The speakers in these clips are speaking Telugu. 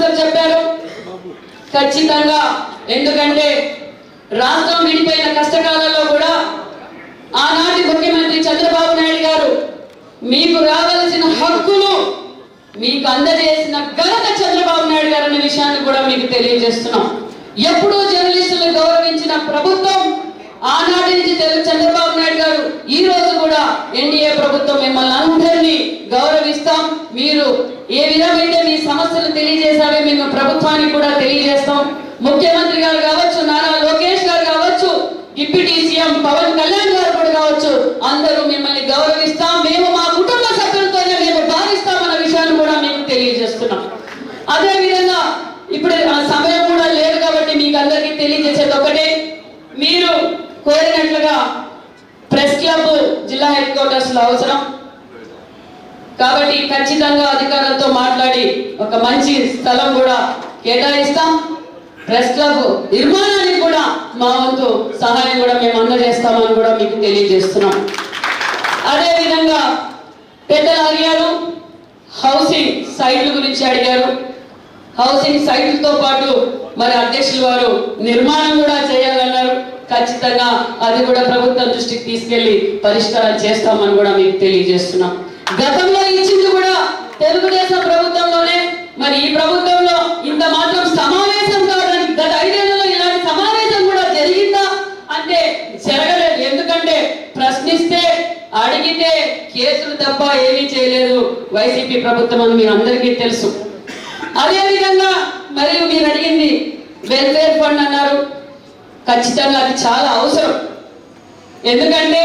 సమస్యలు చెప్పారు. ఖచ్చితంగా ఎందుకంటే రాష్ట్రం విడిపోయిన కష్టకాలంలో కూడా ఆనాటి ముఖ్యమంత్రి చంద్రబాబు నాయుడు గారు మీకు రావాల్సిన హక్కులు మీకు అందజేసిన ఘనత చంద్రబాబు నాయుడు గారు అనే విషయాన్ని కూడా మీకు తెలియజేస్తున్నాం. ఎప్పుడూ జర్నలిస్టులను గౌరవించిన ప్రభుత్వం ఆనాటి నుంచి చంద్రబాబు నాయుడు గారు ఈ రోజు కూడా ఎన్డీఏ ప్రభుత్వం మిమ్మల్ని అందరినీ గౌరవిస్తాం. మీరు ఏ విధమైతే మీ సమస్యలు తెలియజేశారో మేము ప్రభుత్వానికి కూడా తెలియజేస్తాం. ముఖ్యమంత్రి గారు కావచ్చు, నారా లోకేష్ గారు కావచ్చు, డిప్యూటీ సీఎం పవన్ కళ్యాణ్ గారు కూడా కావచ్చు, అందరూ మిమ్మల్ని గౌరవిస్తాం. మేము మా కుటుంబ సభ్యులతోనే మేము భావిస్తామన్న విషయాన్ని కూడా మేము తెలియజేస్తున్నాం. అదే విధంగా ఇప్పుడు సమయం కూడా లేదు కాబట్టి మీకు అందరికీ తెలియజేసేది ఒకటే, మీరు కోరినట్లుగా ప్రెస్ క్లబ్ జిల్లా హెడ్ క్వార్టర్స్ లో అవసరం కాబట్టి ఖచ్చితంగా అధికారులతో మాట్లాడి ఒక మంచి స్థలం కూడా కేటాయిస్తాం. ప్రెస్ క్లబ్ నిర్మాణానికి కూడా మా వంతు సహాయం కూడా మేము అందజేస్తామని కూడా మీకు తెలియజేస్తున్నాం. అదే విధంగా పెద్దలు అడిగారు, హౌసింగ్ సైట్ల గురించి అడిగారు. హౌసింగ్ సైట్లతో పాటు మరి అధ్యక్షులు వారు నిర్మాణం కూడా చేయాలన్నారు. ఖచ్చితంగా అది కూడా ప్రభుత్వం దృష్టికి తీసుకెళ్లి పరిష్కారం చేస్తామని కూడా మీకు తెలియజేస్తున్నాం. గతంలో ఇచ్చింది కూడా తెలుగుదేశం ప్రభుత్వంలోనే, మరి ఈ ప్రభుత్వంలో ఇంత మాత్రం సమావేశం కావడానికి గత 5 ఏళ్లలో ఇలాంటి సమావేశం కూడా జరిగిందా అంటే జరగలేదు. ఎందుకంటే ప్రశ్నిస్తే అడిగితే కేసులు తప్ప ఏమీ చేయలేదు వైసీపీ ప్రభుత్వం అని మీరు అందరికీ తెలుసు. అదే విధంగా మరియు మీరు అడిగింది వెల్ఫేర్ ఫండ్ అన్నారు. ఖచ్చితంగా అది చాలా అవసరం. ఎందుకంటే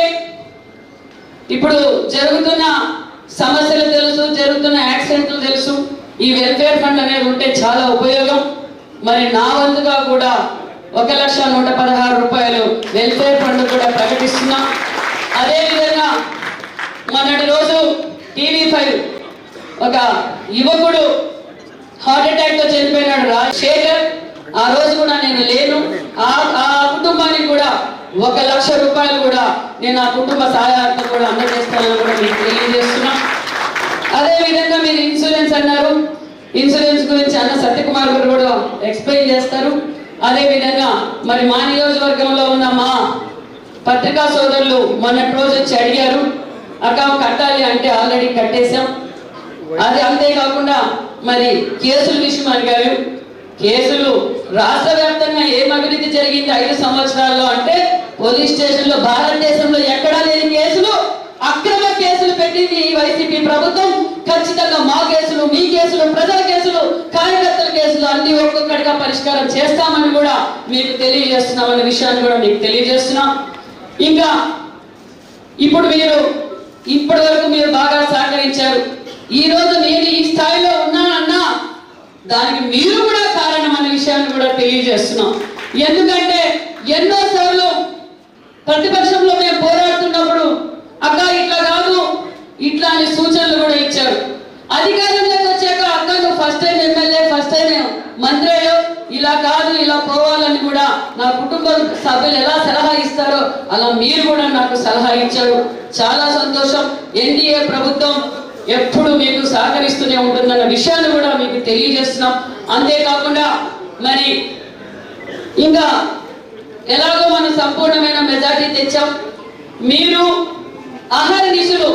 ఇప్పుడు జరుగుతున్న సమస్యలు తెలుసు, జరుగుతున్న యాక్సిడెంట్లు తెలుసు. ఈ వెల్ఫేర్ ఫండ్ అనేది ఉంటే చాలా ఉపయోగం. మరి నా వంతుగా కూడా 1,116 రూపాయలు వెల్ఫేర్ ఫండ్ కూడా ప్రకటిస్తున్నాం. అదేవిధంగా మొన్నటి రోజు TV5 ఒక యువకుడు హార్ట్ అటాక్ తో చనిపోయినాడు, రాజశేఖర్. ఆ రోజు కూడా నేను లేను. ఆ కుటుంబానికి కూడా 1,00,000 రూపాయలు కూడా నేను ఆ కుటుంబ సహాయార్థం కూడా అందజేస్తానని కూడా మీకు తెలియజేస్తున్నా. అదే విధంగా మీరు ఇన్సూరెన్స్ అన్నారు. ఇన్సూరెన్స్ గురించి అన్న సత్యకుమార్ గారు కూడా ఎక్స్ప్లెయిన్ చేస్తారు. అదే విధంగా మరి మా నియోజకవర్గంలో ఉన్న మా పత్రికా సోదరులు మొన్నటి రోజు వచ్చి అడిగారు, అక్క కట్టాలి అంటే ఆల్రెడీ కట్టేశాం. అది అంతేకాకుండా మరి కేసుల విషయం అడిగారు. కేసులు రాష్ట్ర వ్యాప్తంగా ఏం అభివృద్ధి జరిగింది 5 సంవత్సరాల్లో అంటే పోలీస్ స్టేషన్లో భారతదేశంలో ఎక్కడా లేని కేసులు, అక్రమ కేసులు పెట్టింది ఈ వైసీపీ ప్రభుత్వం. ఖచ్చితంగా మా కేసులు, మీ కేసులు, ప్రజల కేసులు, కార్యకర్తల కేసులు అన్ని ఒక్కొక్కటిగా పరిష్కారం చేస్తామని కూడా మీకు తెలియజేస్తున్నాం అనే విషయాన్ని కూడా మీకు తెలియజేస్తున్నాం. ఇంకా ఇప్పుడు మీరు ఇప్పటి వరకు మీరు బాగా సహకరించారు. ఈ రోజు నేను ఈ స్థాయిలో ఉన్నానన్నా దానికి మీరు కూడా కారణం అనే విషయాన్ని కూడా తెలియజేస్తున్నాం. ఎందుకంటే ఎన్నోసార్లు ప్రతిపక్షంలో మేము పోరాడుతున్నప్పుడు అక్క ఇట్లా కాదు ఇట్లా అని సూచనలు కూడా ఇచ్చారు. అధికారంలోకి వచ్చాక అక్క నువ్వు first time MLA, first time మంత్రి అయ్యో, ఇలా కాదు ఇలా పోవాలని కూడా నా కుటుంబ సభ్యులు ఎలా సలహా ఇస్తారో అలా మీరు కూడా నాకు సలహా ఇచ్చారు. చాలా సంతోషం. ఎన్డీఏ ప్రభుత్వం ఎప్పుడు మీకు సహకరిస్తూనే ఉంటుందన్న విషయాన్ని కూడా మీకు తెలియజేస్తున్నాం. అంతేకాకుండా మరి ఇంకా ఎలాగో మనం సంపూర్ణమైన మెజార్టీ తెచ్చాం. మీరు అహర్నిశలు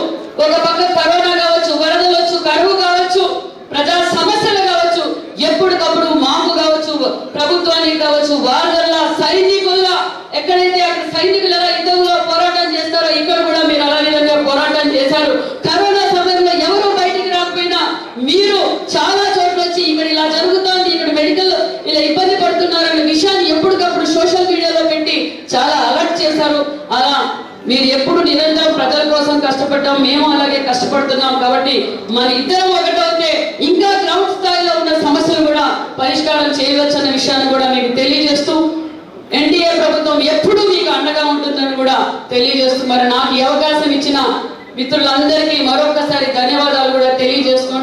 ఒక పక్క కరోనా కావచ్చు, వరదలు వచ్చు, కరువు కావచ్చు, ప్రజా సమస్యలు కావచ్చు, ఎప్పటికప్పుడు మాకు కావచ్చు, ప్రభుత్వానికి కావచ్చు, వారల్లా సైనికుల్లా ఎక్కడైతే అక్కడ సైనికులు ఎలా యుద్ధంలో పోరాటం చేస్తారో ఇక్కడ కూడా మీరు అలా విధంగా పోరాటం చేశారు. కరోనా సమయంలో ఎవరు బయటికి రాకపోయినా మీరు చాలా చోట్ల వచ్చి ఇక్కడ ఇలా జరుగుతోంది, ఇక్కడ మెడికల్ ఇలా ఇబ్బంది పడుతున్నారనే విషయాన్ని ఎప్పటికప్పుడు సోషల్ మీడియాలో పెట్టి చాలా అలర్ట్ చేశారు. అలా మీరు ఎప్పుడు నిరంతరం ప్రజల కోసం కష్టపడ్డాం, మేము అలాగే కష్టపడుతున్నాం. కాబట్టి మన ఇద్దరం ఒకటవుతే ఇంకా గ్రౌండ్ స్థాయిలో ఉన్న సమస్యలు కూడా పరిష్కారం చేయవచ్చు అనే విషయాన్ని కూడా మీకు తెలియజేస్తూ ఎన్డీఏ ప్రభుత్వం ఎప్పుడు మీకు అండగా ఉంటుందని కూడా తెలియజేస్తూ మరి నాకు ఈ అవకాశం ఇచ్చిన మిత్రులందరికీ మరొకసారి ధన్యవాదాలు కూడా తెలియజేస్తూ